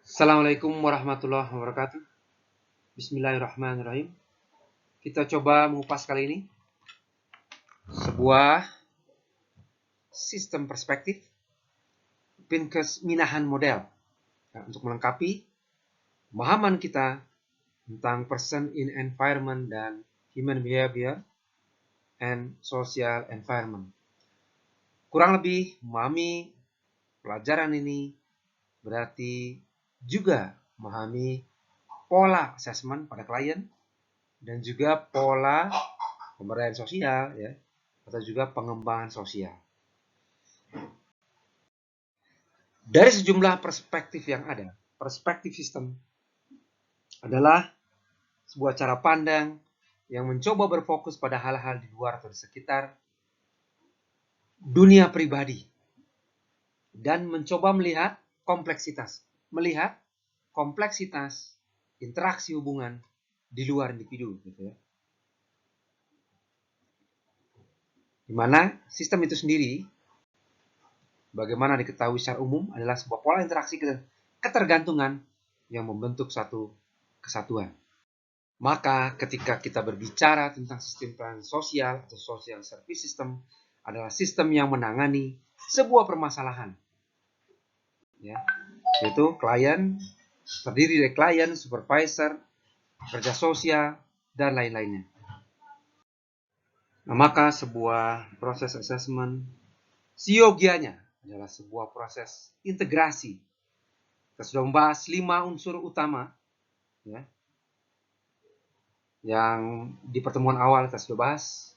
Assalamualaikum warahmatullahi wabarakatuh. Bismillahirrahmanirrahim. Kita coba mengupas kali ini sebuah sistem perspektif Pincus Minahan model untuk melengkapi pemahaman kita tentang person in environment dan human behavior and social environment. Kurang lebih memahami pelajaran ini berarti juga memahami pola assessment pada klien dan juga pola pemberdayaan sosial ya, atau juga pengembangan sosial. Dari sejumlah perspektif yang ada, perspektif sistem adalah sebuah cara pandang yang mencoba berfokus pada hal-hal di luar atau di sekitar dunia pribadi dan mencoba melihat kompleksitas interaksi hubungan di luar individu gitu ya. Di mana sistem itu sendiri bagaimana diketahui secara umum adalah sebuah pola interaksi ketergantungan yang membentuk satu kesatuan. Maka ketika kita berbicara tentang sistem pelayanan sosial atau social service system adalah sistem yang menangani sebuah permasalahan. Ya, yaitu klien, terdiri dari klien, supervisor, kerja sosial, dan lain-lainnya. Nah, maka sebuah proses assessment siogianya adalah sebuah proses integrasi. Kita sudah membahas 5 unsur utama ya, yang di pertemuan awal kita sudah bahas,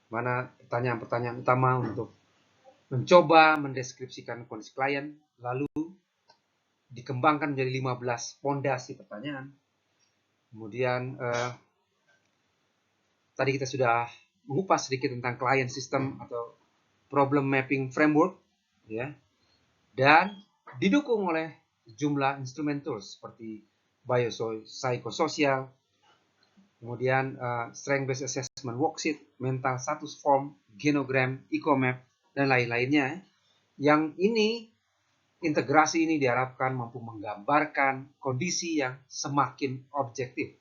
mana pertanyaan-pertanyaan utama untuk mencoba mendeskripsikan kondisi klien, lalu dikembangkan menjadi 15 pondasi pertanyaan. Kemudian tadi kita sudah mengupas sedikit tentang client system atau problem mapping framework ya, dan didukung oleh jumlah instrumen tools seperti biopsychosocial, kemudian strength based assessment worksheet, mental status form, genogram, ecomap, dan lain-lainnya. Yang ini integrasi ini diharapkan mampu menggambarkan kondisi yang semakin objektif.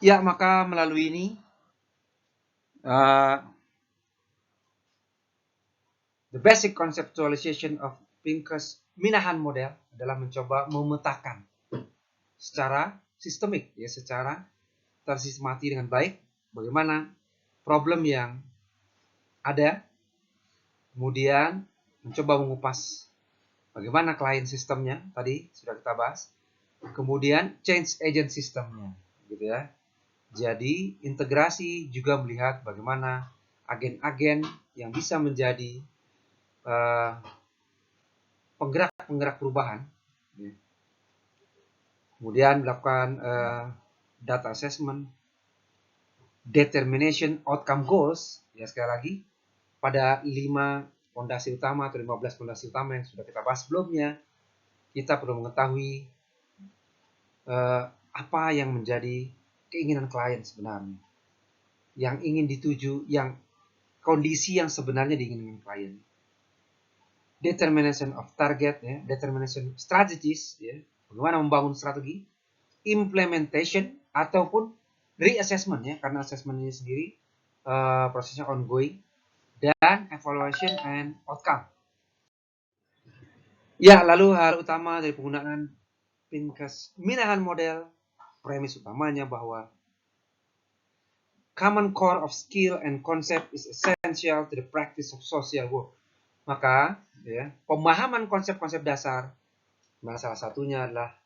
Ya, maka melalui ini the basic conceptualization of Pincus Minahan model adalah mencoba memetakan secara sistemik, ya, secara tersistemati dengan baik bagaimana problem yang ada, kemudian mencoba mengupas bagaimana client sistemnya, tadi sudah kita bahas, kemudian change agent sistemnya, gitu ya. Jadi integrasi juga melihat bagaimana agen-agen yang bisa menjadi penggerak perubahan, ya. Kemudian melakukan data assessment, determination outcome goals, ya, sekali lagi pada 5 fondasi utama atau 15 fondasi utama yang sudah kita bahas sebelumnya. Kita perlu mengetahui apa yang menjadi keinginan klien sebenarnya, yang ingin dituju, yang kondisi yang sebenarnya diinginkan klien. Determination of target, ya, determination strategies, ya, bagaimana membangun strategi, implementation ataupun reassessment, ya, karena assessment ini sendiri prosesnya ongoing, dan evaluation and outcome. Ya, lalu hal utama dari penggunaan Pincus Minahan model, premis utamanya bahwa common core of skill and concept is essential to the practice of social work. Maka, ya, pemahaman konsep-konsep dasar, nah salah satunya adalah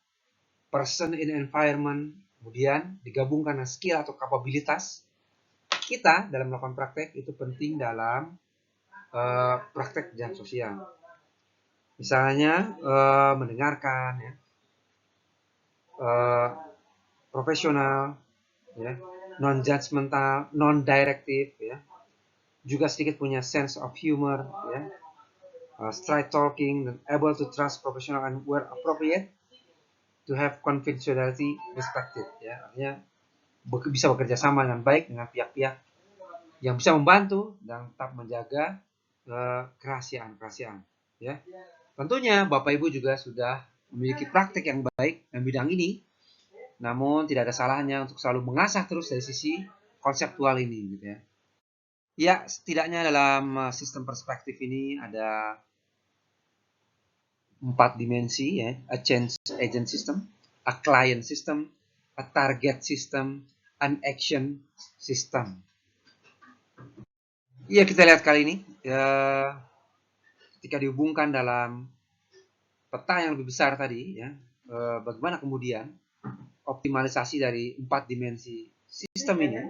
person in environment, kemudian digabungkan dengan skill atau kapabilitas kita dalam melakukan praktek, itu penting dalam praktek kerjaan sosial. Misalnya mendengarkan, ya, profesional, ya, non-judgmental, non-directive, ya, juga sedikit punya sense of humor, ya, straight talking, and able to trust professional and where appropriate to have confidentiality respected, ya, artinya bisa bekerja sama dengan baik dengan pihak-pihak yang bisa membantu dan tetap menjaga kerahasiaan, ya. Tentunya Bapak Ibu juga sudah memiliki praktek yang baik dalam bidang ini, namun tidak ada salahnya untuk selalu mengasah terus dari sisi konseptual ini, gitu ya. Ya, setidaknya dalam sistem perspektif ini ada 4 dimensi, ya: a change agent system, a client system, a target system, an action system. Ya, kita lihat kali ini, ya, ketika dihubungkan dalam peta yang lebih besar tadi, ya, bagaimana kemudian optimalisasi dari 4 dimensi sistem ini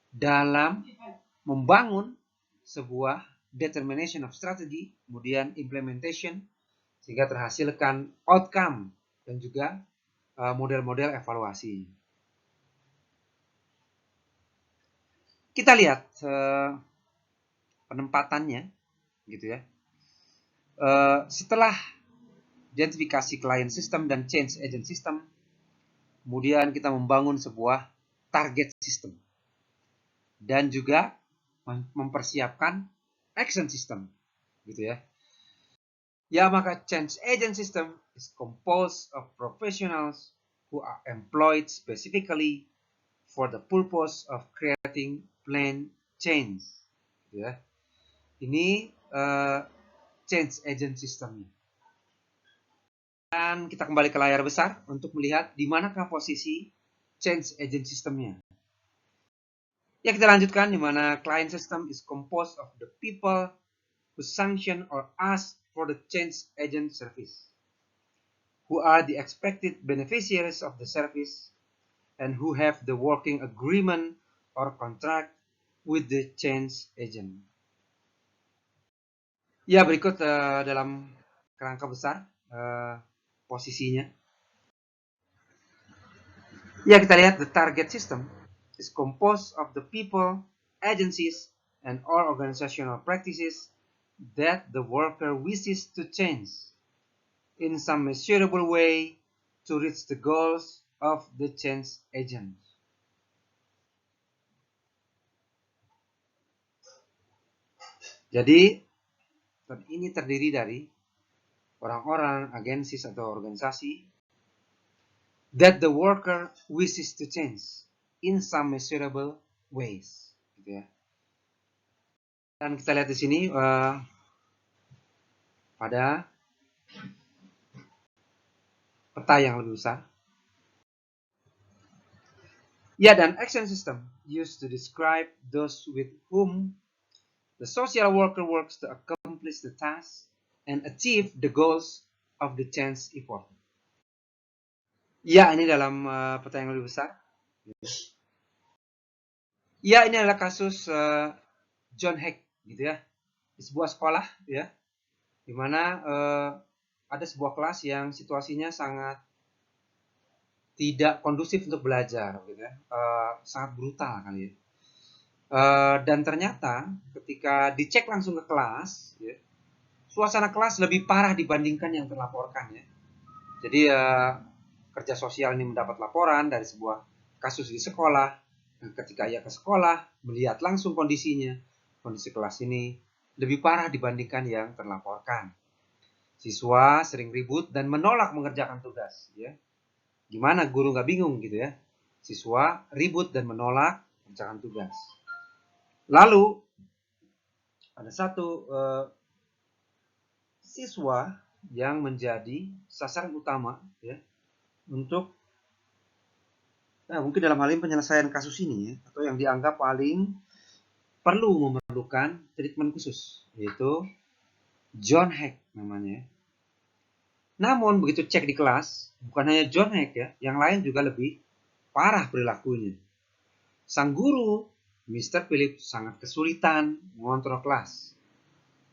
dalam membangun sebuah determination of strategy, kemudian implementation, sehingga terhasilkan outcome dan juga model-model evaluasi. Kita lihat penempatannya, gitu ya. Setelah identifikasi client system dan change agent system, kemudian kita membangun sebuah target system dan juga mempersiapkan action system, gitu ya. Ya, maka change agent system is composed of professionals who are employed specifically for the purpose of creating plan change, gitu ya. Ini change agent systemnya. Dan kita kembali ke layar besar untuk melihat di manakah posisi change agent systemnya. Ya, kita lanjutkan, di mana client system is composed of the people who sanction or ask for the change agent service, who are the expected beneficiaries of the service, and who have the working agreement or contract with the change agent. Ya, berikut dalam kerangka besar posisinya. Ya, kita lihat the target system is composed of the people, agencies, and all organizational practices that the worker wishes to change in some measurable way to reach the goals of the change agent. Jadi, ini terdiri dari orang-orang, agensi atau organisasi that the worker wishes to change in some measurable ways, gitu ya. Dan kita lihat di sini pada peta yang lebih besar. Ya, dan action system used to describe those with whom the social worker works to accomplish the task and achieve the goals of the change effort. Ya, ini dalam peta yang lebih besar. Ya, ini adalah kasus John Heck, gitu ya, di sebuah sekolah, ya, di mana ada sebuah kelas yang situasinya sangat tidak kondusif untuk belajar, gitu ya, sangat brutal kali ya. Dan ternyata ketika dicek langsung ke kelas, ya, suasana kelas lebih parah dibandingkan yang terlaporkan, ya. Jadi kerja sosial ini mendapat laporan dari sebuah kasus di sekolah. Dan ketika ia ke sekolah, melihat langsung kondisinya, kondisi kelas ini lebih parah dibandingkan yang terlaporkan. Siswa sering ribut dan menolak mengerjakan tugas, ya. Gimana guru nggak bingung, gitu ya? Siswa ribut dan menolak mengerjakan tugas. Lalu ada satu siswa yang menjadi sasaran utama, ya, untuk mungkin dalam hal ini penyelesaian kasus ini, ya, atau yang dianggap paling perlu memerlukan treatment khusus, yaitu John Heck namanya. Namun begitu cek di kelas, bukan hanya John Heck, ya, yang lain juga lebih parah perilakunya. Sang guru, Mr. Phillips, sangat kesulitan mengontrol kelas.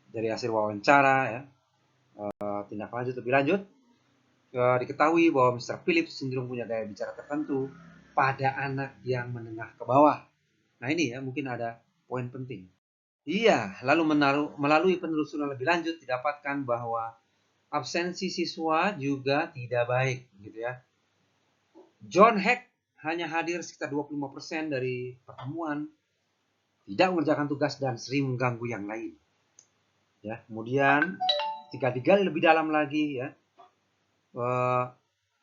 Dari hasil wawancara, ya, tindak lanjut lebih lanjut, diketahui bahwa Mr. Phillips cenderung punya gaya bicara tertentu pada anak yang menengah ke bawah. Nah, ini ya mungkin ada poin penting. Iya, lalu melalui penelusuran lebih lanjut didapatkan bahwa absensi siswa juga tidak baik, gitu ya. John Heck hanya hadir sekitar 25% dari pertemuan, tidak mengerjakan tugas dan sering mengganggu yang lain. Ya, kemudian ketika digali lebih dalam lagi ya,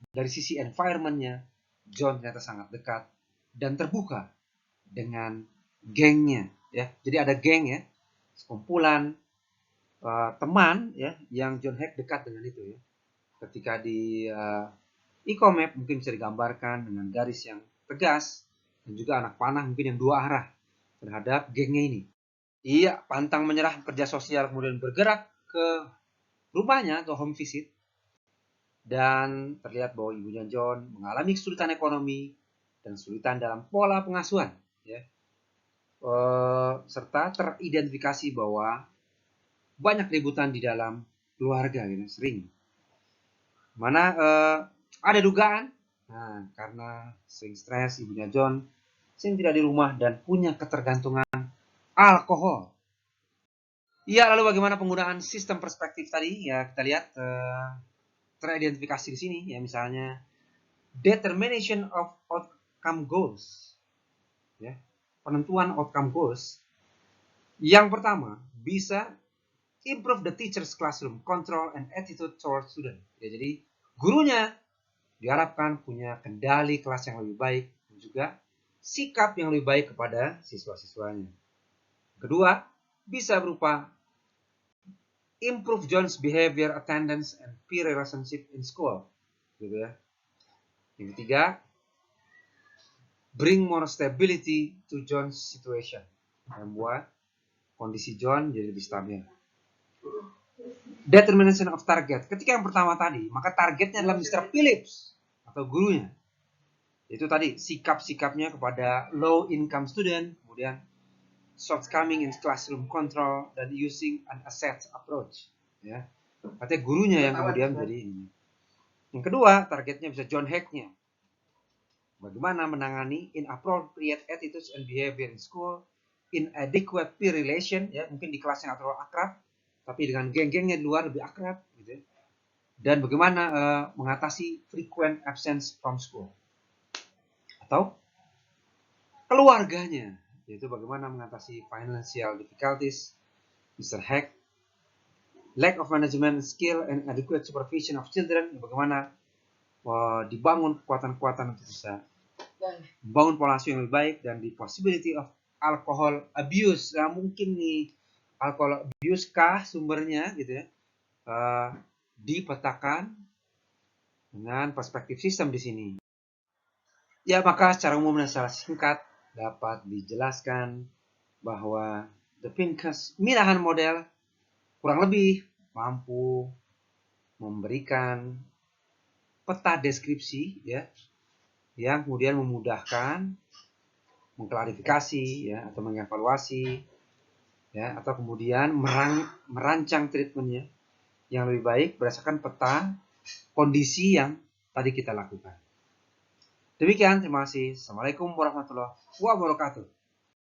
dari sisi environment-nya, John ternyata sangat dekat dan terbuka dengan gengnya ya. Jadi ada geng ya, sekumpulan teman ya yang John Heck dekat dengan itu ya. Ketika di Eco-map mungkin bisa digambarkan dengan garis yang tegas dan juga anak panah mungkin yang dua arah terhadap gengnya ini. Ia pantang menyerah kerja sosial, kemudian bergerak ke rumahnya atau home visit, dan terlihat bahwa ibunya John mengalami kesulitan ekonomi dan kesulitan dalam pola pengasuhan ya. Serta teridentifikasi bahwa banyak ributan di dalam keluarga gitu, sering. Mana ada dugaan, nah, karena sering stres ibunya John sering tidak di rumah dan punya ketergantungan alkohol. Ya, lalu bagaimana penggunaan sistem perspektif tadi? Ya, kita lihat teridentifikasi di sini ya, misalnya determination of outcome goals. Ya, penentuan outcome goals. Yang pertama, bisa improve the teacher's classroom control and attitude towards student. Ya, jadi gurunya diharapkan punya kendali kelas yang lebih baik dan juga sikap yang lebih baik kepada siswa-siswanya. Kedua, bisa berupa improve John's behavior, attendance, and peer relationship in school. Gitu ya. Yang ketiga, bring more stability to John's situation. Membuat kondisi John jadi lebih stabil. Determination of target. Ketika yang pertama tadi, maka targetnya adalah Mr. Phillips atau gurunya. Itu tadi sikap-sikapnya kepada low income student, kemudian shortcoming in classroom control, dan using an asset approach. Ya, artinya gurunya yang kemudian jadi ini. Yang kedua, targetnya bisa John Heck-nya. Bagaimana menangani inappropriate attitudes and behavior in school, inadequate peer relation, ya mungkin di kelas yang terlalu akrab, tapi dengan geng-gengnya di luar lebih akrab, gitu. Dan bagaimana mengatasi frequent absence from school. Atau keluarganya, yaitu bagaimana mengatasi financial difficulties, Mr. Heck, lack of management skill and adequate supervision of children, bagaimana dibangun kekuatan-kekuatan untuk bisa membangun pola asuh yang lebih baik, dan the possibility of alcohol abuse. Nah, mungkin nih alcohol abuse kah sumbernya gitu ya, dipetakan dengan perspektif sistem di sini. Ya, maka secara umum dan secara singkat dapat dijelaskan bahwa the Pincus Minahan model kurang lebih mampu memberikan peta deskripsi ya, yang kemudian memudahkan mengklarifikasi ya, atau mengevaluasi ya, atau kemudian merancang treatmentnya yang lebih baik berdasarkan peta kondisi yang tadi kita lakukan. Demikian, terima kasih. Assalamualaikum warahmatullahi wabarakatuh.